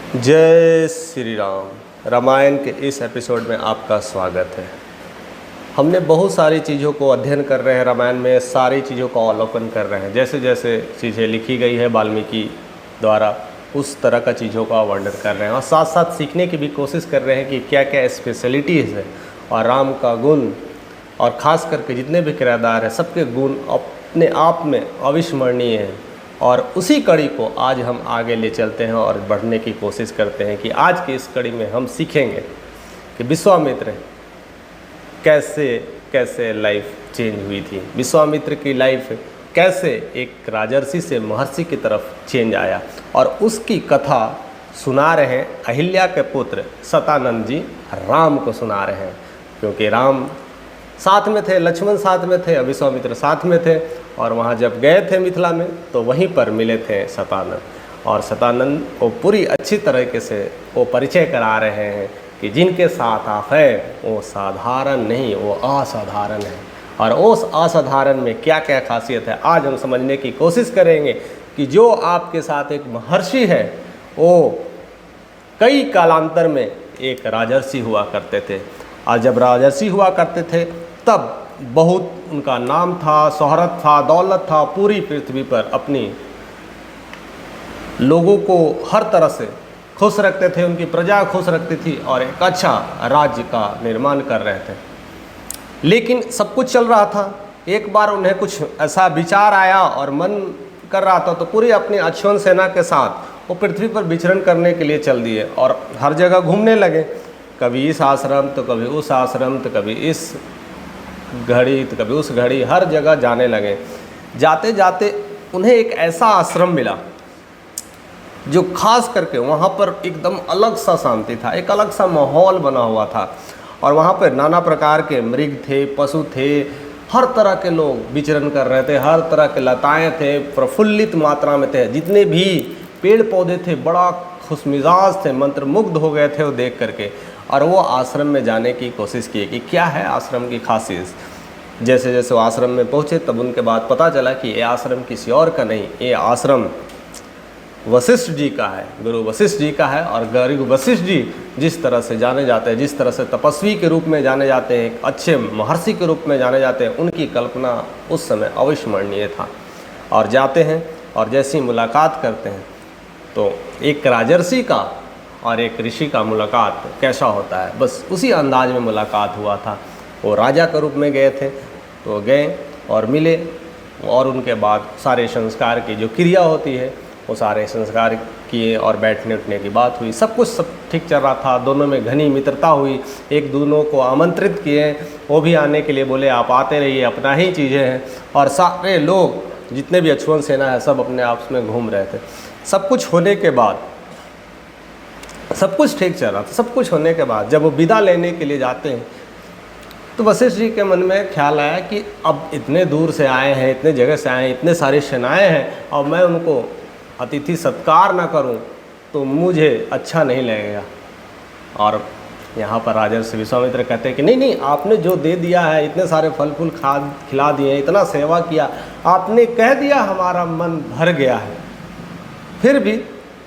जय श्री राम। रामायण के इस एपिसोड में आपका स्वागत है। हमने बहुत सारी चीज़ों को अध्ययन कर रहे हैं, रामायण में सारी चीज़ों का अवलोकन कर रहे हैं। जैसे जैसे चीज़ें लिखी गई है वाल्मीकि द्वारा, उस तरह का चीज़ों का वर्णन कर रहे हैं और साथ साथ सीखने की भी कोशिश कर रहे हैं कि क्या क्या स्पेशलिटीज़ है और राम का गुण और ख़ास करके जितने भी किरदार हैं सबके गुण अपने आप में अविस्मरणीय हैं। और उसी कड़ी को आज हम आगे ले चलते हैं और बढ़ने की कोशिश करते हैं कि आज की इस कड़ी में हम सीखेंगे कि विश्वामित्र कैसे कैसे लाइफ चेंज हुई थी, विश्वामित्र की लाइफ कैसे एक राजर्षि से महर्षि की तरफ चेंज आया। और उसकी कथा सुना रहे हैं अहिल्या के पुत्र शतानंद जी राम को सुना रहे हैं, क्योंकि राम साथ में थे, लक्ष्मण साथ में थे, विश्वामित्र साथ में थे। और वहाँ जब गए थे मिथिला में तो वहीं पर मिले थे शतानंद, और शतानंद को पूरी अच्छी तरीके से वो परिचय करा रहे हैं कि जिनके साथ आप हैं वो साधारण नहीं, वो असाधारण है। और उस असाधारण में क्या क्या खासियत है आज हम समझने की कोशिश करेंगे कि जो आपके साथ एक महर्षि है वो कई कालांतर में एक राजर्षि हुआ करते थे। और जब राजर्षि हुआ करते थे तब बहुत उनका नाम था, शोहरत था, दौलत था, पूरी पृथ्वी पर अपनी लोगों को हर तरह से खुश रखते थे, उनकी प्रजा खुश रखती थी और एक अच्छा राज्य का निर्माण कर रहे थे। लेकिन सब कुछ चल रहा था, एक बार उन्हें कुछ ऐसा विचार आया और मन कर रहा था तो पूरी अपनी अश्वन सेना के साथ वो पृथ्वी पर विचरण करने के लिए चल दिए और हर जगह घूमने लगे। कभी इस आश्रम तो कभी उस आश्रम तो कभी इस घड़ी तो कभी उस घड़ी, हर जगह जाने लगे। जाते जाते उन्हें एक ऐसा आश्रम मिला जो खास करके वहाँ पर एकदम अलग सा शांति था, एक अलग सा माहौल बना हुआ था। और वहाँ पर नाना प्रकार के मृग थे, पशु थे, हर तरह के लोग विचरण कर रहे थे, हर तरह के लताएँ थे, प्रफुल्लित मात्रा में थे। जितने भी पेड़ पौधे थे बड़ा खुशमिजाज थे, मंत्रमुग्ध हो गए थे वो देख करके। और वो आश्रम में जाने की कोशिश की कि क्या है आश्रम की खासियत। जैसे जैसे वो आश्रम में पहुँचे तब उनके बाद पता चला कि ये आश्रम किसी और का नहीं, ये आश्रम वशिष्ठ जी का है, गुरु वशिष्ठ जी का है। और गुरु वशिष्ठ जी जिस तरह से जाने जाते हैं, जिस तरह से तपस्वी के रूप में जाने जाते हैं, अच्छे महर्षि के रूप में जाने जाते हैं, उनकी कल्पना उस समय अविस्मरणीय था। और जाते हैं और जैसी मुलाकात करते हैं तो एक राजर्षि का और एक ऋषि का मुलाकात कैसा होता है, बस उसी अंदाज में मुलाकात हुआ था। वो राजा के रूप में गए थे तो गए और मिले, और उनके बाद सारे संस्कार की जो क्रिया होती है वो सारे संस्कार किए और बैठने उठने की बात हुई। सब कुछ सब ठीक चल रहा था, दोनों में घनी मित्रता हुई। एक दोनों को आमंत्रित किए, वो भी आने के लिए बोले आप आते रहिए, अपना ही चीज़ें हैं। और सारे लोग जितने भी अश्वन सेना है सब अपने आपस में घूम रहे थे। सब कुछ होने के बाद सब कुछ ठीक चल रहा था। सब कुछ होने के बाद जब वो विदा लेने के लिए जाते हैं तो वशिष्ठ जी के मन में ख्याल आया कि अब इतने दूर से आए हैं, इतने जगह से आए हैं, इतने सारी सेनाएं हैं, और मैं उनको अतिथि सत्कार ना करूं तो मुझे अच्छा नहीं लगेगा। और यहाँ पर राजर्षि विश्वामित्र कहते हैं कि नहीं नहीं, आपने जो दे दिया है, इतने सारे फल फूल खिला दिए, इतना सेवा किया, आपने कह दिया हमारा मन भर गया है। फिर भी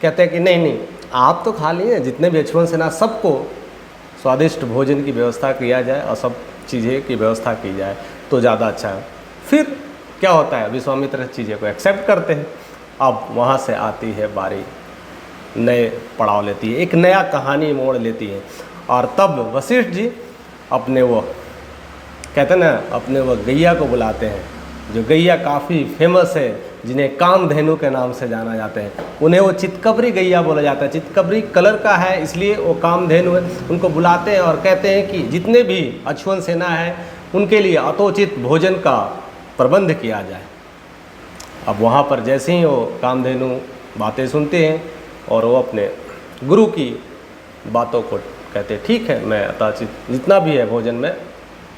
कहते हैं कि नहीं नहीं, आप तो खा लिए, जितने भी अश्वन सेना सबको स्वादिष्ट भोजन की व्यवस्था किया जाए और सब चीज़ें की व्यवस्था की जाए तो ज़्यादा अच्छा है। फिर क्या होता है, विश्वामित्र चीज़ें को एक्सेप्ट करते हैं। अब वहाँ से आती है बारी, नए पड़ाव लेती है, एक नया कहानी मोड़ लेती है। और तब वशिष्ठ जी अपने वो कहते हैं ना, अपने वो गैया को बुलाते हैं, जो गैया काफ़ी फेमस है, जिन्हें कामधेनु के नाम से जाना जाते हैं। उन्हें वो चितकबरी गैया बोला जाता है, चितकबरी कलर का है इसलिए वो कामधेनु है। उनको बुलाते हैं और कहते हैं कि जितने भी अश्वन सेना है उनके लिए यथोचित भोजन का प्रबंध किया जाए। अब वहाँ पर जैसे ही वो कामधेनु बातें सुनते हैं और वो अपने गुरु की बातों को कहते हैं ठीक है, मैं यथोचित जितना भी है भोजन में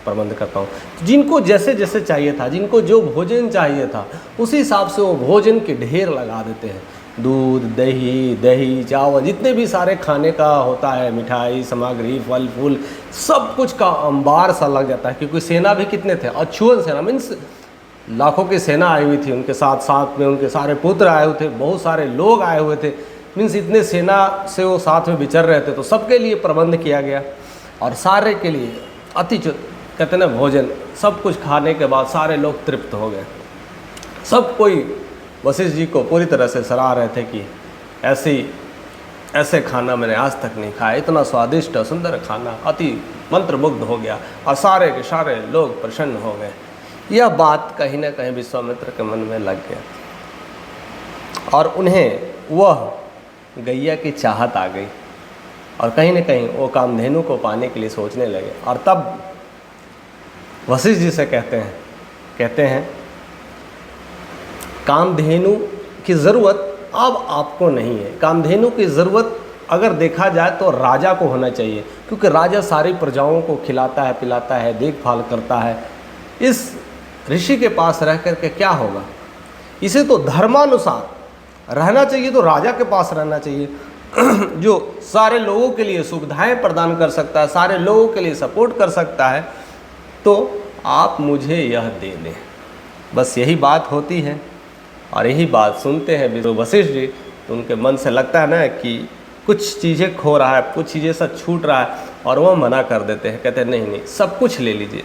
प्रबंध करता हूँ। जिनको जैसे जैसे चाहिए था, जिनको जो भोजन चाहिए था, उसी हिसाब से वो भोजन के ढेर लगा देते हैं। दूध, दही, चावल, जितने भी सारे खाने का होता है, मिठाई सामग्री, फल फूल, सब कुछ का अंबार सा लग जाता है। क्योंकि सेना भी कितने थे, अश्वन सेना मीन्स लाखों की सेना आई हुई थी, उनके साथ साथ में उनके सारे पुत्र आए हुए थे, बहुत सारे लोग आए हुए थे। मीन्स इतने सेना से वो साथ में विचर रहे थे, तो सबके लिए प्रबंध किया गया और सारे के लिए कहते ना भोजन, सब कुछ खाने के बाद सारे लोग तृप्त हो गए। सब कोई वशिष्ठ जी को पूरी तरह से सराह रहे थे कि ऐसे खाना मैंने आज तक नहीं खाया, इतना स्वादिष्ट और सुंदर खाना, अति मंत्रमुग्ध हो गया और सारे के सारे लोग प्रसन्न हो गए। यह बात कहीं ना कहीं विश्वामित्र के मन में लग गया और उन्हें वह गैया की चाहत आ गई और कहीं ना कहीं वो कामधेनु को पाने के लिए सोचने लगे। और तब वशिष्ठ जी से कहते हैं कामधेनु की ज़रूरत अब आपको नहीं है। कामधेनु की ज़रूरत अगर देखा जाए तो राजा को होना चाहिए, क्योंकि राजा सारी प्रजाओं को खिलाता है, पिलाता है, देखभाल करता है। इस ऋषि के पास रह कर के क्या होगा? इसे तो धर्मानुसार रहना चाहिए, तो राजा के पास रहना चाहिए जो सारे लोगों के लिए सुविधाएं प्रदान कर सकता है, सारे लोगों के लिए सपोर्ट कर सकता है। तो आप मुझे यह दे दें, बस यही बात होती है। और यही बात सुनते हैं वशिष्ठ जी, तो उनके मन से लगता है ना कि कुछ चीज़ें खो रहा है, कुछ चीज़ें सब छूट रहा है, और वह मना कर देते हैं। कहते हैं नहीं नहीं, सब कुछ ले लीजिए,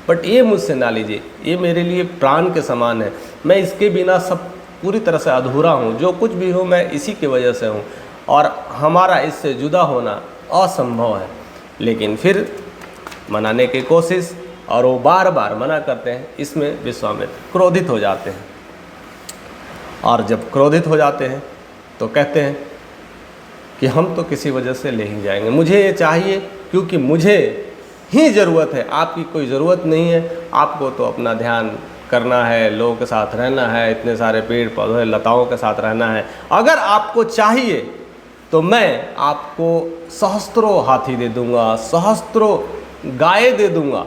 बट ये मुझसे ना लीजिए, ये मेरे लिए प्राण के समान है। मैं इसके बिना सब पूरी तरह से अधूरा हूँ, जो कुछ भी हूँ मैं इसी की वजह से हूँ, और हमारा इससे जुदा होना असंभव है। लेकिन फिर मनाने की कोशिश, और वो बार बार मना करते हैं। इसमें विश्वामित्र क्रोधित हो जाते हैं, और जब क्रोधित हो जाते हैं तो कहते हैं कि हम तो किसी वजह से ले ही जाएंगे, मुझे ये चाहिए क्योंकि मुझे ही ज़रूरत है, आपकी कोई ज़रूरत नहीं है। आपको तो अपना ध्यान करना है, लोगों के साथ रहना है, इतने सारे पेड़ पौधे लताओं के साथ रहना है। अगर आपको चाहिए तो मैं आपको सहस्त्रों हाथी दे दूँगा, सहस्त्रों गाय दे दूँगा,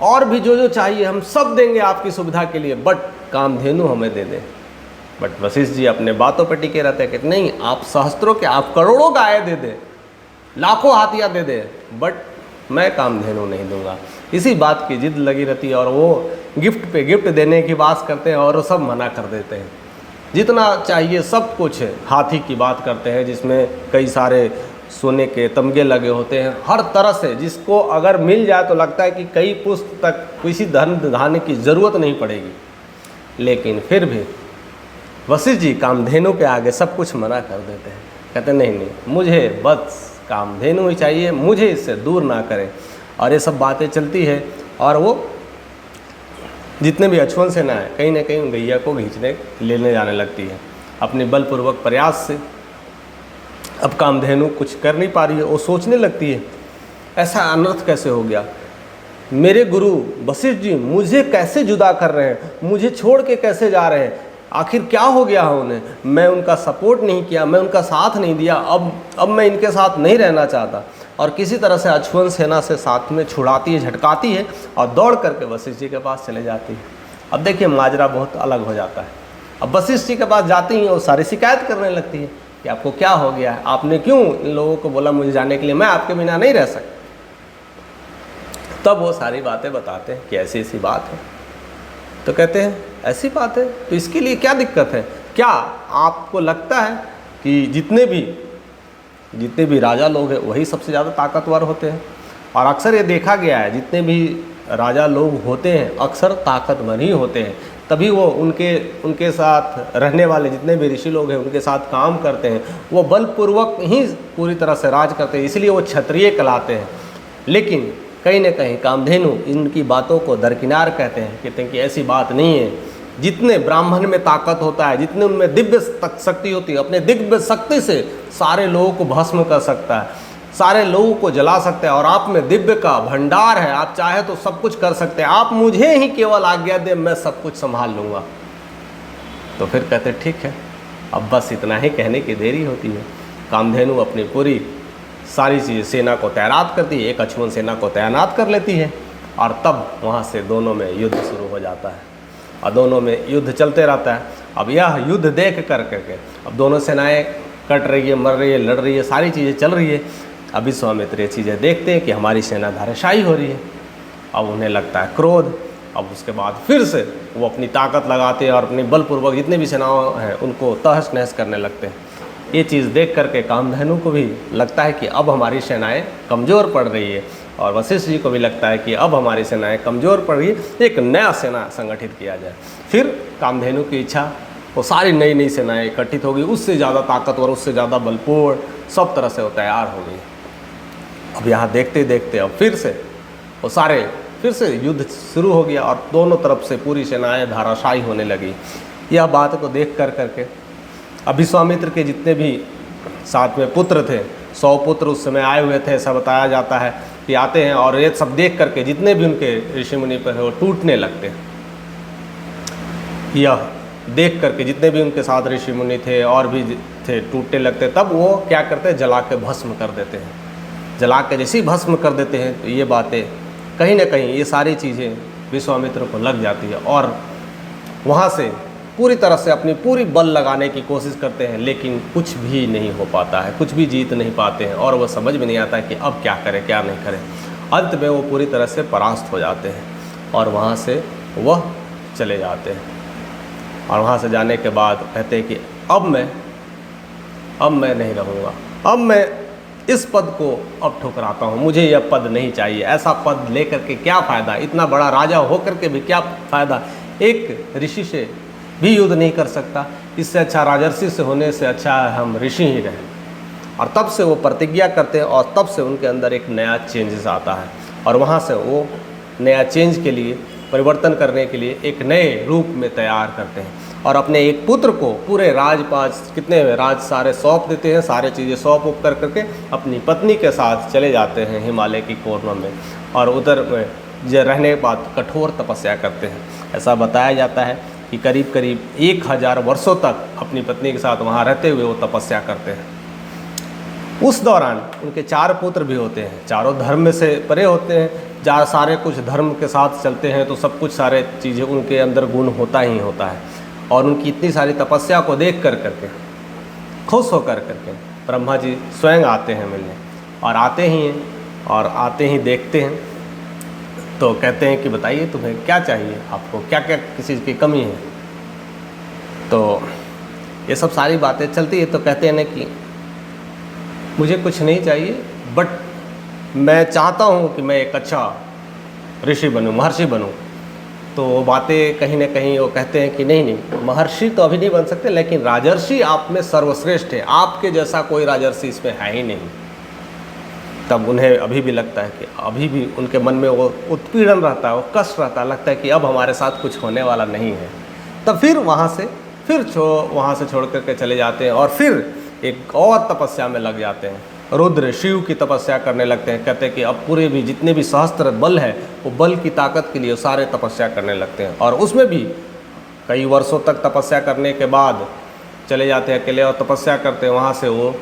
और भी जो जो चाहिए हम सब देंगे आपकी सुविधा के लिए, बट कामधेनु हमें दे दें। बट वशिष्ठ जी अपने बातों पर टिके रहते हैं कि नहीं, आप सहस्त्रों के, आप करोड़ों गाय दे दें, लाखों हाथियाँ दे दें, बट मैं कामधेनु नहीं दूंगा। इसी बात की जिद लगी रहती है, और वो गिफ्ट पे गिफ्ट देने की बात करते हैं और वो सब मना कर देते हैं। जितना चाहिए सब कुछ हाथी की बात करते हैं, जिसमें कई सारे सोने के तमगे लगे होते हैं, हर तरह से, जिसको अगर मिल जाए तो लगता है कि कई पुश्त तक किसी धन धान्य की ज़रूरत नहीं पड़ेगी। लेकिन फिर भी वशिष्ठ जी कामधेनु के आगे सब कुछ मना कर देते हैं। कहते नहीं नहीं, मुझे बस कामधेनु ही चाहिए, मुझे इससे दूर ना करें। और ये सब बातें चलती है, और वो जितने भी अछुवन सेना है कहीं ना कहीं गैया को लेने जाने लगती है अपने बलपूर्वक प्रयास से। अब कामधेनु कुछ कर नहीं पा रही है, वो सोचने लगती है ऐसा अनर्थ कैसे हो गया, मेरे गुरु वशिष्ठ जी मुझे कैसे जुदा कर रहे हैं, मुझे छोड़ के कैसे जा रहे हैं, आखिर क्या हो गया है उन्हें? मैं उनका सपोर्ट नहीं किया, मैं उनका साथ नहीं दिया, अब मैं इनके साथ नहीं रहना चाहता। और किसी तरह से अछुवन सेना से साथ में छुड़ाती है, झटकाती है, और दौड़ करके वशिष्ठ जी के पास चले जाती है। अब देखिए माजरा बहुत अलग हो जाता है। अब वशिष्ठ जी के पास जाती हैं, वो सारी शिकायत करने लगती है कि आपको क्या हो गया है, आपने क्यों इन लोगों को बोला मुझे जाने के लिए, मैं आपके बिना नहीं रह सकता। तब वो सारी बातें बताते हैं कि ऐसी ऐसी बात है। तो कहते हैं ऐसी बात है तो इसके लिए क्या दिक्कत है? क्या आपको लगता है कि जितने भी राजा लोग हैं वही सबसे ज़्यादा ताकतवर होते हैं? और अक्सर ये देखा गया है, जितने भी राजा लोग होते हैं अक्सर ताकतवर ही होते हैं, तभी वो उनके साथ रहने वाले जितने भी ऋषि लोग हैं उनके साथ काम करते हैं, वो बलपूर्वक ही पूरी तरह से राज करते हैं, इसलिए वो क्षत्रिय कहलाते हैं। लेकिन कहीं न कहीं कामधेनु इनकी बातों को दरकिनार कहते हैं कि ऐसी बात नहीं है। जितने ब्राह्मण में ताकत होता है, जितने उनमें दिव्य शक्ति होती है, अपने दिव्य शक्ति से सारे लोगों को भस्म कर सकता है, सारे लोगों को जला सकता है, और आप में दिव्य का भंडार है, आप चाहे तो सब कुछ कर सकते हैं, आप मुझे ही केवल आज्ञा दे, मैं सब कुछ संभाल लूँगा। तो फिर कहते ठीक है, अब बस इतना ही कहने की देरी होती है। कामधेनु अपनी पूरी सारी चीज़ सेना को तैनात करती है, एक अछुवन सेना को तैनात कर लेती है, और तब वहाँ से दोनों में युद्ध शुरू हो जाता है, और दोनों में युद्ध चलते रहता है। अब यह युद्ध देख करके अब दोनों सेनाएं कट रही है, मर रही है, लड़ रही है, सारी चीज़ें चल रही है। अब विश्वामित्र ये चीज़ें देखते हैं कि हमारी सेना धराशायी हो रही है, अब उन्हें लगता है क्रोध। अब उसके बाद फिर से वो अपनी ताकत लगाते हैं और अपनी बलपूर्वक जितने भी सेनाएं हैं उनको तहस नहस करने लगते हैं। ये चीज़ देख करके कामधेनु को भी लगता है कि अब हमारी सेनाएं कमज़ोर पड़ रही है, और वशिष्ठ जी को भी लगता है कि अब हमारी सेनाएं कमज़ोर पड़ रही है, एक नया सेना संगठित किया जाए। फिर कामधेनु की इच्छा, वो सारी नई नई सेनाएं इकट्ठित हो गई, उससे ज़्यादा ताकतवर, उससे ज़्यादा बलपूर्ण, सब तरह से वो तैयार हो गई। अब यहाँ देखते देखते अब फिर से युद्ध शुरू हो गया, और दोनों तरफ से पूरी सेनाएं धाराशायी होने लगी। यह बात को देख करके अब विश्वामित्र के जितने भी साथ में पुत्र थे, 100 पुत्र उस समय आए हुए थे, ऐसा बताया जाता है कि आते हैं, और ये सब देख करके जितने भी उनके ऋषि मुनि पर है वो टूटने लगते हैं। यह देख करके जितने भी उनके साथ ऋषि मुनि थे और भी थे टूटने लगते। तब वो क्या करते हैं, जला के भस्म कर देते हैं। जला के जैसे ही भस्म कर देते हैं तो ये बातें कहीं ना कहीं, ये सारी चीज़ें विश्वामित्र को लग जाती है, और वहाँ से पूरी तरह से अपनी पूरी बल लगाने की कोशिश करते हैं, लेकिन कुछ भी नहीं हो पाता है, कुछ भी जीत नहीं पाते हैं, और वह समझ में नहीं आता है कि अब क्या करें क्या नहीं करें। अंत में वो पूरी तरह से परास्त हो जाते हैं, और वहाँ से वह चले जाते हैं। और वहाँ से जाने के बाद कहते हैं कि अब मैं नहीं रहूँगा, अब मैं इस पद को अब ठुकराता हूँ, मुझे यह पद नहीं चाहिए। ऐसा पद लेकर के क्या फ़ायदा, इतना बड़ा राजा होकर के भी क्या फ़ायदा, एक ऋषि से भी युद्ध नहीं कर सकता, इससे अच्छा राजर्षि से होने से अच्छा हम ऋषि ही रहें। और तब से वो प्रतिज्ञा करते हैं, और तब से उनके अंदर एक नया चेंजेस आता है, और वहाँ से वो नया चेंज के लिए, परिवर्तन करने के लिए एक नए रूप में तैयार करते हैं, और अपने एक पुत्र को पूरे राजपाट, कितने राज सारे सौंप देते हैं, सारे चीज़ें सौंप उप कर करके अपनी पत्नी के साथ चले जाते हैं हिमालय की कोरना में, और उधर रहने के बाद कठोर तपस्या करते हैं। ऐसा बताया जाता है कि करीब करीब 1000 वर्षों तक अपनी पत्नी के साथ वहाँ रहते हुए वो तपस्या करते हैं। उस दौरान उनके 4 पुत्र भी होते हैं, चारों धर्म में से परे होते हैं, जहाँ सारे कुछ धर्म के साथ चलते हैं, तो सब कुछ सारे चीज़ें उनके अंदर गुण होता ही होता है। और उनकी इतनी सारी तपस्या को देख कर करके खुश होकर करके ब्रह्मा जी स्वयं आते हैं मिलने, और आते ही देखते हैं, तो कहते हैं कि बताइए तुम्हें क्या चाहिए, आपको क्या क्या किसी चीज़ की कमी है। तो ये सब सारी बातें चलती है। तो कहते हैं ना कि मुझे कुछ नहीं चाहिए, बट मैं चाहता हूँ कि मैं एक अच्छा ऋषि बनूँ, महर्षि बनूँ। तो वो बातें कहीं ना कहीं वो कहते हैं कि नहीं, महर्षि तो अभी नहीं बन सकते, लेकिन राजर्षि आप में सर्वश्रेष्ठ है, आपके जैसा कोई राजर्षि इसमें है ही नहीं। तब उन्हें अभी भी लगता है कि अभी भी उनके मन में वो उत्पीड़न रहता है, वो कष्ट रहता है, लगता है कि अब हमारे साथ कुछ होने वाला नहीं है। तब फिर वहाँ से छोड़ करके चले जाते हैं, और फिर एक और तपस्या में लग जाते हैं। रुद्र शिव की तपस्या करने लगते हैं। कहते हैं कि अब पूरे भी जितने भी सहस्त्र बल है, वो बल की ताकत के लिए सारे तपस्या करने लगते हैं, और उसमें भी कई वर्षों तक तपस्या करने के बाद चले जाते हैं अकेले और तपस्या करते हैं। वहाँ से वो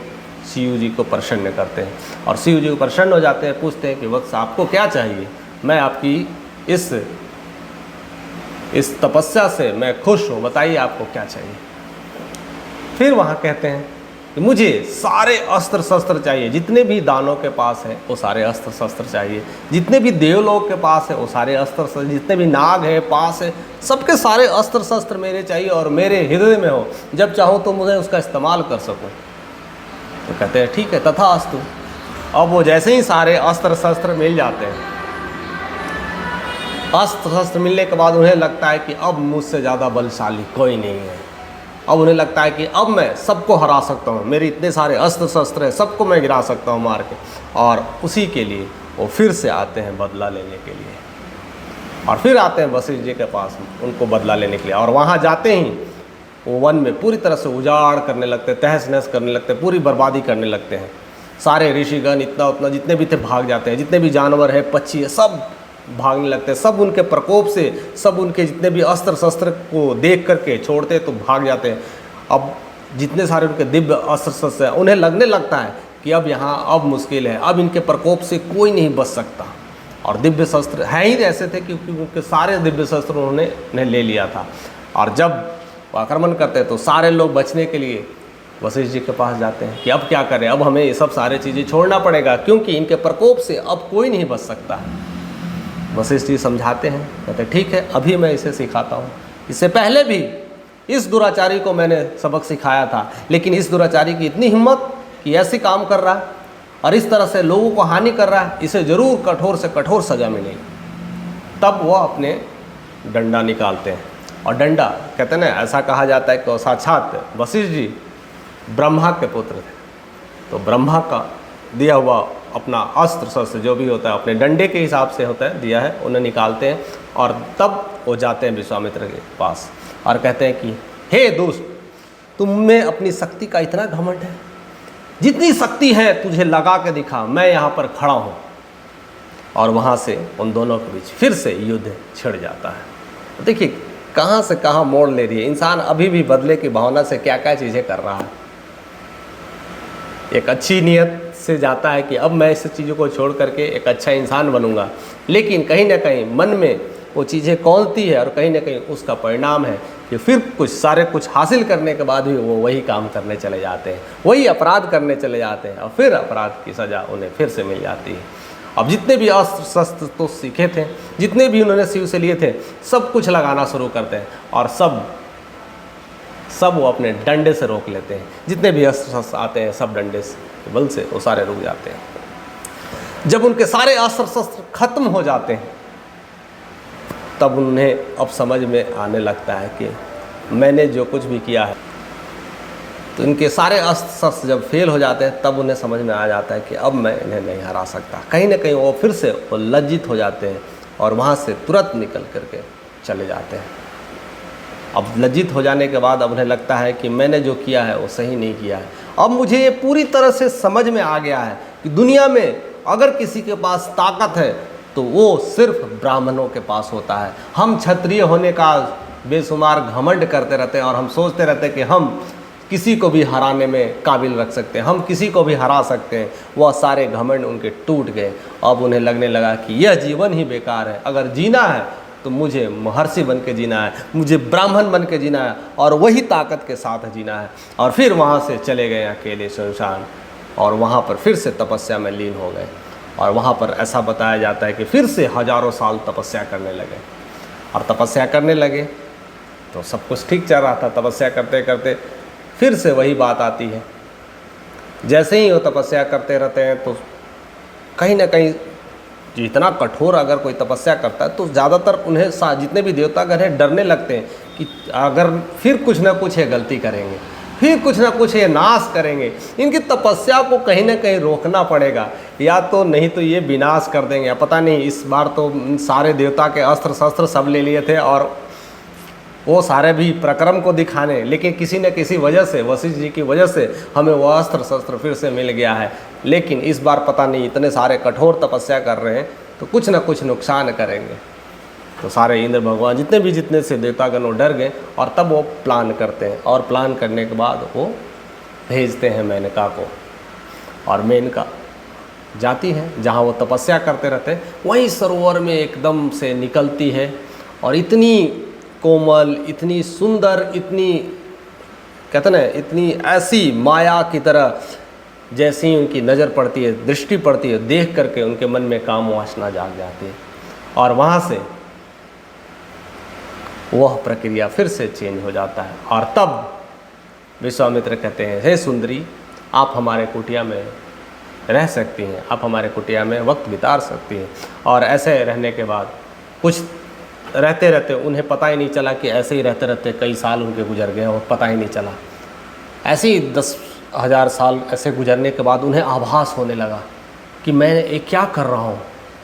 शिव जी को प्रसन्न करते हैं, और शिव जी को प्रसन्न हो जाते हैं, पूछते हैं कि वत्स आपको क्या चाहिए, मैं आपकी इस तपस्या से मैं खुश हूँ, बताइए आपको क्या चाहिए। फिर वहाँ कहते हैं कि मुझे सारे अस्त्र शस्त्र चाहिए, जितने भी दानों के पास है वो सारे अस्त्र शस्त्र चाहिए, जितने भी देवलोक के पास है वो सारे अस्त्र शस्त्र, जितने भी नाग है पास है, सबके सारे अस्त्र शस्त्र मेरे चाहिए, और मेरे हृदय में हो, जब चाहूँ तो मुझे उसका इस्तेमाल कर सकूँ। तो कहते हैं ठीक है, तथास्तु। अब वो जैसे ही सारे अस्त्र शस्त्र मिल जाते हैं, अस्त्र शस्त्र मिलने के बाद उन्हें लगता है कि अब मुझसे ज़्यादा बलशाली कोई नहीं है। अब उन्हें लगता है कि अब मैं सबको हरा सकता हूँ, मेरे इतने सारे अस्त्र शस्त्र हैं, सबको मैं गिरा सकता हूँ मार के। और उसी के लिए वो फिर से आते हैं बदला लेने के लिए, और फिर आते हैं वशिष्ठ जी के पास उनको बदला लेने के लिए। और वहाँ जाते ही वो वन में पूरी तरह से उजाड़ करने लगते, तहस नहस करने लगते, पूरी बर्बादी करने लगते हैं। सारे ऋषिगण इतना उतना जितने भी थे भाग जाते हैं, जितने भी जानवर है, पक्षी है, सब भागने लगते हैं। सब उनके प्रकोप से, सब उनके जितने भी अस्त्र शस्त्र को देख करके छोड़ते तो भाग जाते हैं। अब जितने सारे उनके दिव्य अस्त्र शस्त्र हैं, उन्हें लगने लगता है कि अब यहाँ अब मुश्किल है, अब इनके प्रकोप से कोई नहीं बच सकता। और दिव्य शस्त्र हैं ही ऐसे थे क्योंकि उनके सारे दिव्य शस्त्र उन्होंने ले लिया था। और जब वो आक्रमण करते तो सारे लोग बचने के लिए वशिष्ठ जी के पास जाते हैं कि अब क्या करें, अब हमें ये सब सारे चीज़ें छोड़ना पड़ेगा, क्योंकि इनके प्रकोप से अब कोई नहीं बच सकता। वशिष्ठ जी समझाते हैं, कहते ठीक है, अभी मैं इसे सिखाता हूँ। इससे पहले भी इस दुराचारी को मैंने सबक सिखाया था, लेकिन इस दुराचारी की इतनी हिम्मत कि ऐसे काम कर रहा है और इस तरह से लोगों को हानि कर रहा है, इसे ज़रूर कठोर से कठोर सज़ा मिलेगी। तब वह अपने डंडा निकालते हैं, और डंडा कहते हैं ना, ऐसा कहा जाता है कि साक्षात वशिष्ठ जी ब्रह्मा के पुत्र थे, तो ब्रह्मा का दिया हुआ अपना अस्त्र शस्त्र जो भी होता है अपने डंडे के हिसाब से होता है दिया है, उन्हें निकालते हैं और तब वो जाते हैं विश्वामित्र के पास और कहते हैं कि हे दुष्ट, तुम में अपनी शक्ति का इतना घमंड है, जितनी शक्ति है तुझे लगा के दिखा, मैं यहाँ पर खड़ा हूँ। और वहाँ से उन दोनों के बीच फिर से युद्ध छिड़ जाता है। देखिए कहाँ से कहाँ मोड़ ले रही है, इंसान अभी भी बदले की भावना से क्या क्या चीज़ें कर रहा है। एक अच्छी नीयत से जाता है कि अब मैं इस चीज़ों को छोड़ करके एक अच्छा इंसान बनूंगा, लेकिन कहीं ना कहीं मन में वो चीज़ें कौलती है और कहीं ना कहीं उसका परिणाम है कि फिर कुछ हासिल करने के बाद भी वो वही काम करने चले जाते हैं, वही अपराध करने चले जाते हैं और फिर अपराध की सज़ा उन्हें फिर से मिल जाती है। अब जितने भी अस्त्र शस्त्र तो सीखे थे, जितने भी उन्होंने शिव से लिए थे, सब कुछ लगाना शुरू करते हैं और सब वो अपने डंडे से रोक लेते हैं। जितने भी अस्त्र शस्त्र आते हैं सब डंडे से बल से वो सारे रुक जाते हैं। जब उनके सारे अस्त्र शस्त्र खत्म हो जाते हैं तब उन्हें अब समझ में आने लगता है कि मैंने जो कुछ भी किया है, तो इनके सारे अस्त्र शस्त्र जब फेल हो जाते हैं तब उन्हें समझ में आ जाता है कि अब मैं इन्हें नहीं हरा सकता। कहीं ना कहीं वो फिर से वो लज्जित हो जाते हैं और वहाँ से तुरंत निकल करके चले जाते हैं। अब लज्जित हो जाने के बाद अब उन्हें लगता है कि मैंने जो किया है वो सही नहीं किया है। अब मुझे ये पूरी तरह से समझ में आ गया है कि दुनिया में अगर किसी के पास ताकत है तो वो सिर्फ ब्राह्मणों के पास होता है। हम क्षत्रिय होने का बेशुमार घमंड करते रहते हैं और हम सोचते रहते हैं कि हम किसी को भी हराने में काबिल रख सकते हैं, हम किसी को भी हरा सकते हैं। वह सारे घमंड उनके टूट गए। अब उन्हें लगने लगा कि यह जीवन ही बेकार है, अगर जीना है तो मुझे महर्षि बन के जीना है, मुझे ब्राह्मण बन के जीना है और वही ताकत के साथ जीना है। और फिर वहाँ से चले गए अकेले सुनसान और वहाँ पर फिर से तपस्या में लीन हो गए। और वहाँ पर ऐसा बताया जाता है कि फिर से हजारों साल तपस्या करने लगे। और तपस्या करने लगे तो सब कुछ ठीक चल रहा था। तपस्या करते करते फिर से वही बात आती है। जैसे ही वो तपस्या करते रहते हैं तो कहीं ना कहीं जितना कठोर अगर कोई तपस्या करता है तो ज़्यादातर उन्हें जितने भी देवतागण हैं डरने लगते हैं कि अगर फिर कुछ ना कुछ ये गलती करेंगे, फिर कुछ ना कुछ ये नाश करेंगे, इनकी तपस्या को कहीं ना कहीं रोकना पड़ेगा, या तो नहीं तो ये विनाश कर देंगे। पता नहीं, इस बार तो सारे देवता के अस्त्र शस्त्र सब ले लिए थे और वो सारे भी प्रक्रम को दिखाने, लेकिन किसी न किसी वजह से, वशिष्ठ जी की वजह से हमें वो अस्त्र शस्त्र फिर से मिल गया है। लेकिन इस बार पता नहीं, इतने सारे कठोर तपस्या कर रहे हैं तो कुछ ना कुछ नुकसान करेंगे। तो सारे इंद्र भगवान जितने से देवतागण वो डर गए और तब वो प्लान करते हैं। और प्लान करने के बाद वो भेजते हैं मेनका को, और मेनका जाती है जहाँ वो तपस्या करते रहते हैं, वहीं सरोवर में एकदम से निकलती है और इतनी कोमल, इतनी सुंदर, इतनी कहते ना, इतनी ऐसी माया की तरह, जैसे ही उनकी नज़र पड़ती है, दृष्टि पड़ती है, देख करके उनके मन में काम वासना जाग जाती है और वहाँ से वह प्रक्रिया फिर से चेंज हो जाता है। और तब विश्वामित्र कहते हैं, हे सुंदरी, आप हमारे कुटिया में रह सकती हैं, आप हमारे कुटिया में वक्त बिता सकती हैं। और ऐसे रहने के बाद कुछ रहते रहते उन्हें पता ही नहीं चला कि ऐसे ही रहते रहते कई साल उनके गुजर गए और पता ही नहीं चला। ऐसे ही 10,000 साल ऐसे गुजरने के बाद उन्हें आभास होने लगा कि मैं ये क्या कर रहा हूँ,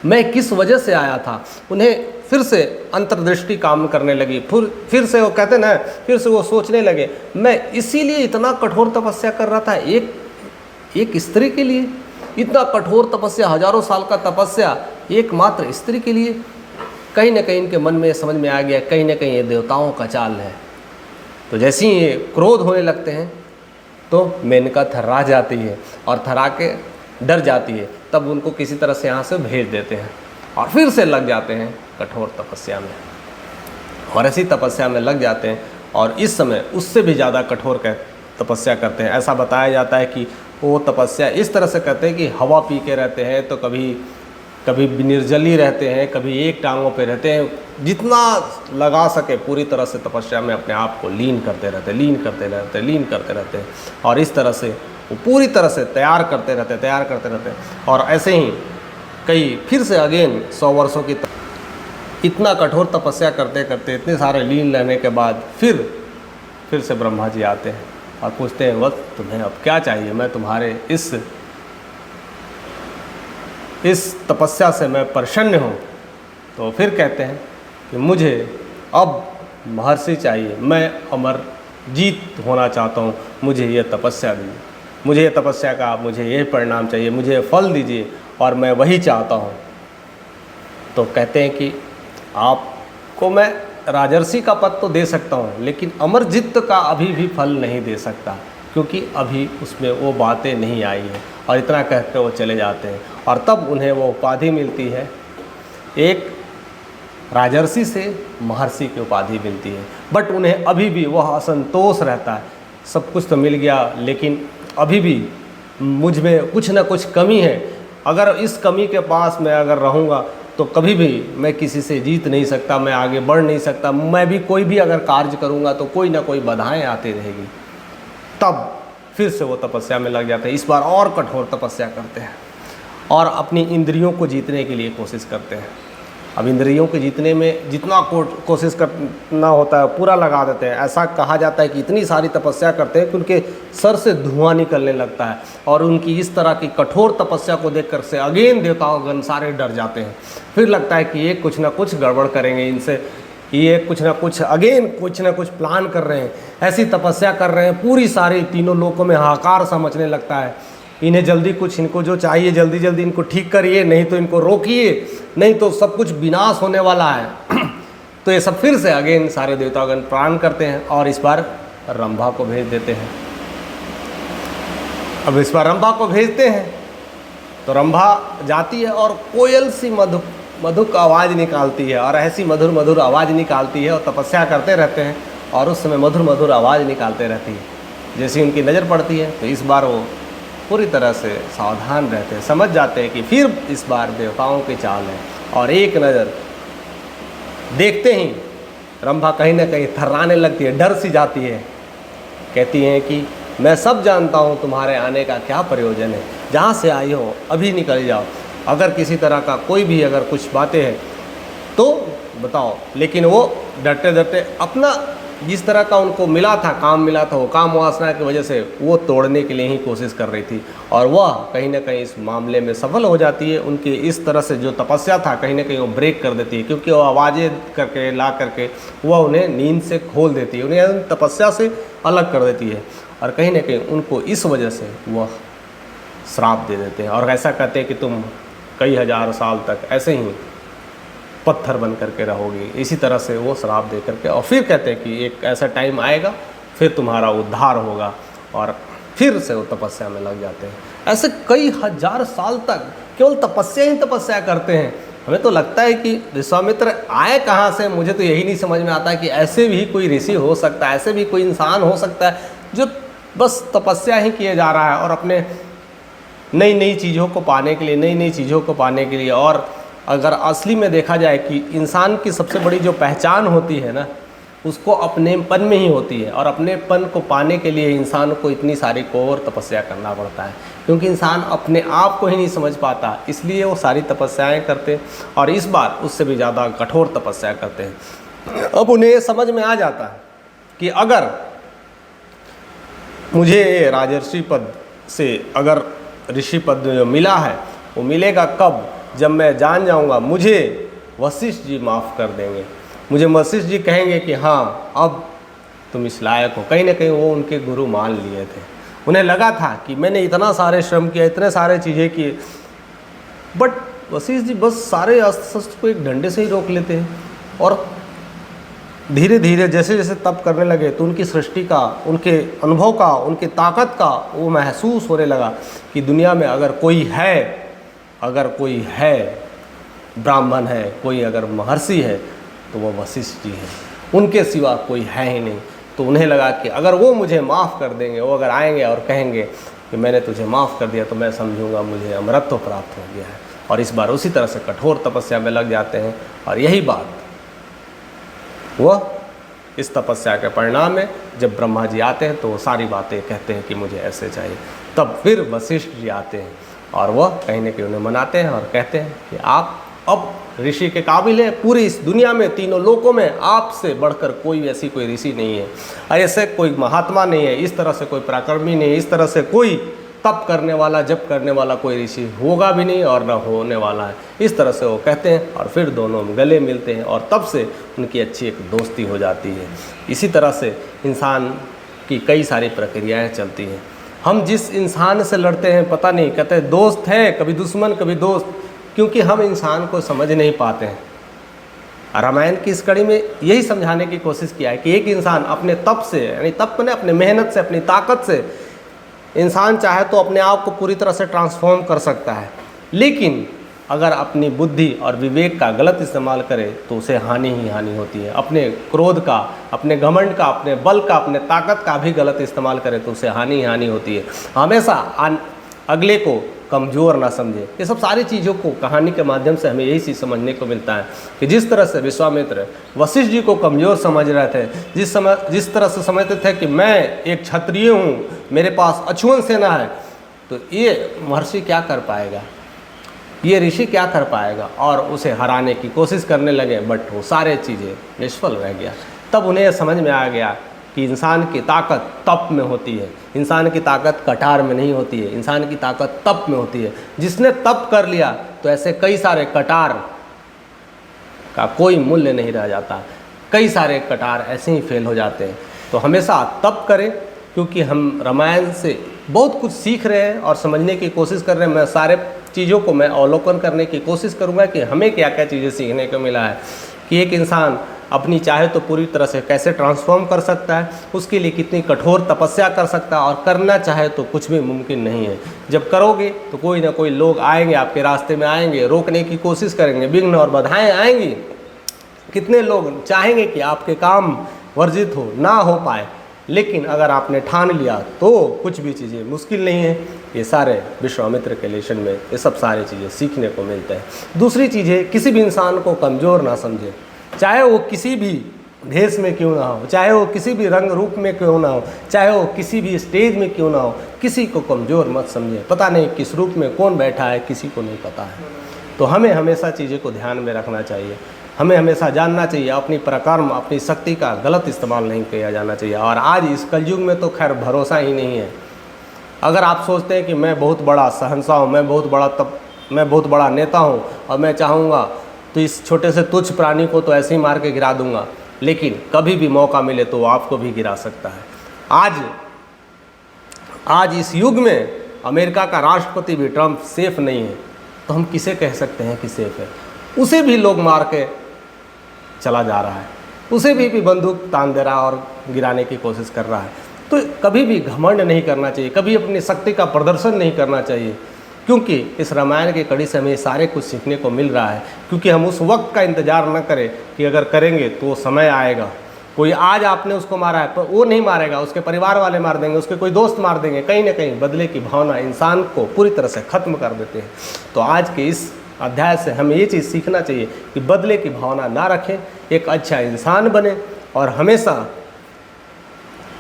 मैं किस वजह से आया था। उन्हें फिर से अंतर्दृष्टि काम करने लगी। फिर से वो कहते ना, फिर से वो सोचने लगे, मैं इसीलिए इतना कठोर तपस्या कर रहा था, एक स्त्री के लिए इतना कठोर तपस्या, हजारों साल का तपस्या एकमात्र स्त्री के लिए। कहीं ना कहीं इनके मन में समझ में आ गया, कहीं ना कहीं ये देवताओं का चाल है। तो जैसे ही ये क्रोध होने लगते हैं तो मेनका थर्रा जाती है और थर्रा के डर जाती है। तब उनको किसी तरह से यहाँ से भेज देते हैं और फिर से लग जाते हैं कठोर तपस्या में, और ऐसी तपस्या में लग जाते हैं। और इस समय उससे भी ज़्यादा कठोर तपस्या करते हैं। ऐसा बताया जाता है कि वो तपस्या इस तरह से करते हैं कि हवा पी के रहते हैं, तो कभी कभी निर्जली रहते हैं, कभी एक टांगों पे रहते हैं। जितना लगा सके पूरी तरह से तपस्या में अपने आप को लीन करते रहते हैं और इस तरह से वो पूरी तरह से तैयार करते रहते हैं। और ऐसे ही कई फिर से अगेन 100 वर्षों की इतना कठोर तपस्या करते करते इतने सारे लीन लेने के बाद फिर से ब्रह्मा जी आते हैं और पूछते हैं, वत्स तुम्हें अब क्या चाहिए? मैं तुम्हारे इस तपस्या से मैं प्रसन्न हूँ। तो फिर कहते हैं कि मुझे अब महर्षि चाहिए, मैं अमर जीत होना चाहता हूँ, मुझे ये तपस्या दीजिए, मुझे ये तपस्या का मुझे ये परिणाम चाहिए, मुझे फल दीजिए और मैं वही चाहता हूँ। तो कहते हैं कि आपको मैं राजर्षि का पद तो दे सकता हूँ, लेकिन अमरजित का अभी भी फल नहीं दे सकता, क्योंकि अभी उसमें वो बातें नहीं आई हैं। और इतना कहकर वो चले जाते हैं और तब उन्हें वो उपाधि मिलती है, एक राजर्षि से महर्षि की उपाधि मिलती है। बट उन्हें अभी भी वह असंतोष रहता है, सब कुछ तो मिल गया लेकिन अभी भी मुझ में कुछ ना कुछ कमी है। अगर इस कमी के पास मैं अगर रहूँगा तो कभी भी मैं किसी से जीत नहीं सकता, मैं आगे बढ़ नहीं सकता, मैं भी कोई भी अगर कार्य करूँगा तो कोई ना कोई बाधाएं आती रहेगी। तब फिर से वो तपस्या में लग जाते हैं, इस बार और कठोर तपस्या करते हैं और अपनी इंद्रियों को जीतने के लिए कोशिश करते हैं। अब इंद्रियों को जीतने में जितना कोशिश करना होता है पूरा लगा देते हैं। ऐसा कहा जाता है कि इतनी सारी तपस्या करते हैं कि उनके सर से धुआं निकलने लगता है और उनकी इस तरह की कठोर तपस्या को देखकर से अगेन देवतागण सारे डर जाते हैं। फिर लगता है कि ये कुछ ना कुछ गड़बड़ करेंगे इनसे, ये कुछ ना कुछ प्लान कर रहे हैं, ऐसी तपस्या कर रहे हैं, पूरी सारी तीनों लोकों में हाहाकार सा मचने लगता है। इन्हें जल्दी कुछ, इनको जो चाहिए जल्दी जल्दी इनको ठीक करिए, नहीं तो इनको रोकिए, नहीं तो सब कुछ विनाश होने वाला है। तो ये सब फिर से अगेन सारे देवतागण प्लान करते हैं और इस बार रंभा को भेज देते हैं। अब इस बार रंभा को भेजते हैं तो रंभा जाती है और कोयल सी मधुक आवाज़ निकालती है और ऐसी मधुर मधुर आवाज़ निकालती है और तपस्या करते रहते हैं और उस समय मधुर मधुर आवाज़ निकालते रहती है। जैसे उनकी नज़र पड़ती है तो इस बार वो पूरी तरह से सावधान रहते हैं, समझ जाते हैं कि फिर इस बार देवताओं की चाल है। और एक नज़र देखते ही रंभा कहीं ना कहीं थर्राने लगती है, डर सी जाती है, कहती हैं कि मैं सब जानता हूँ तुम्हारे आने का क्या प्रयोजन है, जहाँ से आई हो अभी निकल जाओ, अगर किसी तरह का कोई भी अगर कुछ बातें हैं तो बताओ। लेकिन वो डरते डरते अपना जिस तरह का उनको मिला था, काम मिला था, वो काम वासना की वजह से वो तोड़ने के लिए ही कोशिश कर रही थी और वह कहीं ना कहीं इस मामले में सफल हो जाती है। उनकी इस तरह से जो तपस्या था कहीं ना कहीं वो ब्रेक कर देती है, क्योंकि वो आवाज़ें करके ला करके वह उन्हें नींद से खोल देती है, उन्हें तपस्या से अलग कर देती है और कहीं ना कहीं उनको इस वजह से वह श्राप दे देते हैं और ऐसा कहते हैं कि तुम कई हज़ार साल तक ऐसे ही पत्थर बन करके रहोगे। इसी तरह से वो श्राप दे करके और फिर कहते हैं कि एक ऐसा टाइम आएगा फिर तुम्हारा उद्धार होगा और फिर से वो तपस्या में लग जाते हैं। ऐसे कई हज़ार साल तक केवल तपस्या ही तपस्या करते हैं। हमें तो लगता है कि विश्वामित्र आए कहाँ से, मुझे तो यही नहीं समझ में आता कि ऐसे भी कोई ऋषि हो सकता है, ऐसे भी कोई इंसान हो सकता है जो बस तपस्या ही किए जा रहा है और अपने नई नई चीज़ों को पाने के लिए और अगर असली में देखा जाए कि इंसान की सबसे बड़ी जो पहचान होती है ना, उसको अपनेपन में ही होती है और अपनेपन को पाने के लिए इंसान को इतनी सारी कोर तपस्या करना पड़ता है, क्योंकि इंसान अपने आप को ही नहीं समझ पाता, इसलिए वो सारी तपस्याएं करते और इस बार उससे भी ज़्यादा कठोर तपस्या करते हैं। अब उन्हें ये समझ में आ जाता है कि अगर मुझे राजर्षि पद से अगर ऋषि पद जो मिला है वो मिलेगा कब, जब मैं जान जाऊंगा मुझे वशिष्ठ जी माफ़ कर देंगे, मुझे वशिष्ठ जी कहेंगे कि हाँ अब तुम इस लायक हो। कहीं ना कहीं वो उनके गुरु मान लिए थे, उन्हें लगा था कि मैंने इतना सारे श्रम किया, इतने सारे चीज़ें किए, बट वशिष्ठ जी बस सारे अस्त्र शस्त्र को एक डंडे से ही रोक लेते हैं। और धीरे धीरे जैसे जैसे तप करने लगे तो उनकी सृष्टि का, उनके अनुभव का, उनकी ताकत का वो महसूस होने लगा कि दुनिया में अगर कोई है ब्राह्मण है, कोई अगर महर्षि है तो वो वशिष्ठ जी हैं, उनके सिवा कोई है ही नहीं। तो उन्हें लगा कि अगर वो मुझे माफ़ कर देंगे, वो अगर आएंगे और कहेंगे कि मैंने तुझे माफ़ कर दिया तो मैं समझूंगा मुझे अमरत्व प्राप्त हो गया है। और इस बार उसी तरह से कठोर तपस्या में लग जाते हैं। और यही बात वह इस तपस्या के परिणाम में जब ब्रह्मा जी आते हैं तो वो सारी बातें कहते हैं कि मुझे ऐसे चाहिए। तब फिर वशिष्ठ जी आते हैं और वह कहीं न कहीं उन्हें मनाते हैं और कहते हैं कि आप अब ऋषि के काबिल हैं। पूरी इस दुनिया में, तीनों लोकों में आपसे बढ़कर कोई ऐसी कोई ऋषि नहीं है, ऐसे कोई महात्मा नहीं है, इस तरह से कोई पराक्रमी नहीं है, इस तरह से कोई तप करने वाला, जप करने वाला कोई ऋषि होगा भी नहीं और न होने वाला है। इस तरह से वो कहते हैं और फिर दोनों गले मिलते हैं और तब से उनकी अच्छी एक दोस्ती हो जाती है। इसी तरह से इंसान की कई सारी प्रक्रियाएं चलती हैं। हम जिस इंसान से लड़ते हैं पता नहीं, कहते हैं दोस्त है, कभी दुश्मन कभी दोस्त, क्योंकि हम इंसान को समझ नहीं पाते हैं। रामायण की इस कड़ी में यही समझाने की कोशिश किया है कि एक इंसान अपने तप से, यानी तप में अपने मेहनत से, अपनी ताकत से इंसान चाहे तो अपने आप को पूरी तरह से ट्रांसफॉर्म कर सकता है, लेकिन अगर अपनी बुद्धि और विवेक का गलत इस्तेमाल करे तो उसे हानि ही हानि होती है। अपने क्रोध का, अपने घमंड का, अपने बल का, अपने ताकत का भी गलत इस्तेमाल करे तो उसे हानि ही हानि होती है। हमेशा अगले को कमज़ोर ना समझे। ये सब सारी चीज़ों को कहानी के माध्यम से हमें यही चीज़ समझने को मिलता है कि जिस तरह से विश्वामित्र वशिष्ठ जी को कमज़ोर समझ रहे थे, जिस तरह से समझते थे कि मैं एक क्षत्रिय हूँ, मेरे पास अछूत सेना है, तो ये महर्षि क्या कर पाएगा, ये ऋषि क्या कर पाएगा, और उसे हराने की कोशिश करने लगे, बट वो सारे चीज़ें निष्फल रह गया। तब उन्हें समझ में आ गया कि इंसान की ताकत तप में होती है, इंसान की ताकत कटार में नहीं होती है, इंसान की ताकत तप में होती है। जिसने तप कर लिया तो ऐसे कई सारे कटार का कोई मूल्य नहीं रह जाता, कई सारे कटार ऐसे ही फेल हो जाते हैं। तो हमेशा तप करें, क्योंकि हम रामायण से बहुत कुछ सीख रहे हैं और समझने की कोशिश कर रहे हैं। मैं सारे चीज़ों को मैं अवलोकन करने की कोशिश करूँगा कि हमें क्या क्या चीज़ें सीखने को मिला है, कि एक इंसान अपनी चाहे तो पूरी तरह से कैसे ट्रांसफॉर्म कर सकता है, उसके लिए कितनी कठोर तपस्या कर सकता है, और करना चाहे तो कुछ भी मुमकिन नहीं है। जब करोगे तो कोई ना कोई लोग आएंगे, आपके रास्ते में आएंगे, रोकने की कोशिश करेंगे, विघ्न और बाधाएं आएंगी। कितने लोग चाहेंगे कि आपके काम वर्जित हो, ना हो पाए, लेकिन अगर आपने ठान लिया तो कुछ भी चीज़ें मुश्किल नहीं है। ये सारे विश्वामित्र के लेसन में ये सब सारी चीज़ें सीखने को मिलते हैं। दूसरी चीज़ है, किसी भी इंसान को कमज़ोर ना समझे, चाहे वो किसी भी भेष में क्यों ना हो, चाहे वो किसी भी रंग रूप में क्यों ना हो, चाहे वो किसी भी स्टेज में क्यों ना हो, किसी को कमज़ोर मत समझे। पता नहीं किस रूप में कौन बैठा है, किसी को नहीं पता है। तो हमें हमेशा चीज़ें को ध्यान में रखना चाहिए, हमें हमेशा जानना चाहिए अपनी पराक्रम, अपनी शक्ति का गलत इस्तेमाल नहीं किया जाना चाहिए। और आज इस कलयुग में तो खैर भरोसा ही नहीं है। अगर आप सोचते हैं कि मैं बहुत बड़ा शहंशाह हूँ, मैं बहुत बड़ा नेता हूँ और मैं चाहूँगा तो इस छोटे से तुच्छ प्राणी को तो ऐसे ही मार के गिरा दूंगा, लेकिन कभी भी मौका मिले तो वो आपको भी गिरा सकता है। आज इस युग में अमेरिका का राष्ट्रपति भी ट्रंप सेफ नहीं है, तो हम किसे कह सकते हैं कि सेफ है? उसे भी लोग मार के चला जा रहा है, उसे भी बंदूक तान दे रहा और गिराने की कोशिश कर रहा है। तो कभी भी घमंड नहीं करना चाहिए, कभी अपनी शक्ति का प्रदर्शन नहीं करना चाहिए, क्योंकि इस रामायण की कड़ी से हमें सारे कुछ सीखने को मिल रहा है। क्योंकि हम उस वक्त का इंतज़ार न करें कि अगर करेंगे तो समय आएगा, कोई आज आपने उसको मारा है पर वो नहीं मारेगा, उसके परिवार वाले मार देंगे, उसके कोई दोस्त मार देंगे। कहीं ना कहीं बदले की भावना इंसान को पूरी तरह से ख़त्म कर देते हैं। तो आज के इस अध्याय से हमें ये चीज़ सीखना चाहिए कि बदले की भावना ना रखें, एक अच्छा इंसान बने और हमेशा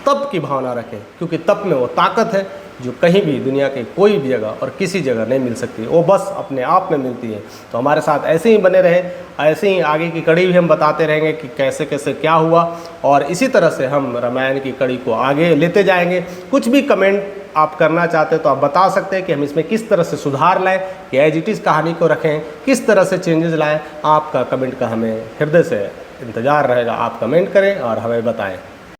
तप की भावना रखें, क्योंकि तप में वो ताकत है जो कहीं भी दुनिया के कोई भी जगह और किसी जगह नहीं मिल सकती, वो बस अपने आप में मिलती है। तो हमारे साथ ऐसे ही बने रहे, ऐसे ही आगे की कड़ी भी हम बताते रहेंगे कि कैसे कैसे क्या हुआ, और इसी तरह से हम रामायण की कड़ी को आगे लेते जाएंगे। कुछ भी कमेंट आप करना चाहते हैं तो आप बता सकते हैं कि हम इसमें किस तरह से सुधार लाएं, कि एज इट इज़ कहानी को रखें, किस तरह से चेंजेस लाएं। आपका कमेंट का हमें हृदय से इंतज़ार रहेगा। आप कमेंट करें और हमें बताएं।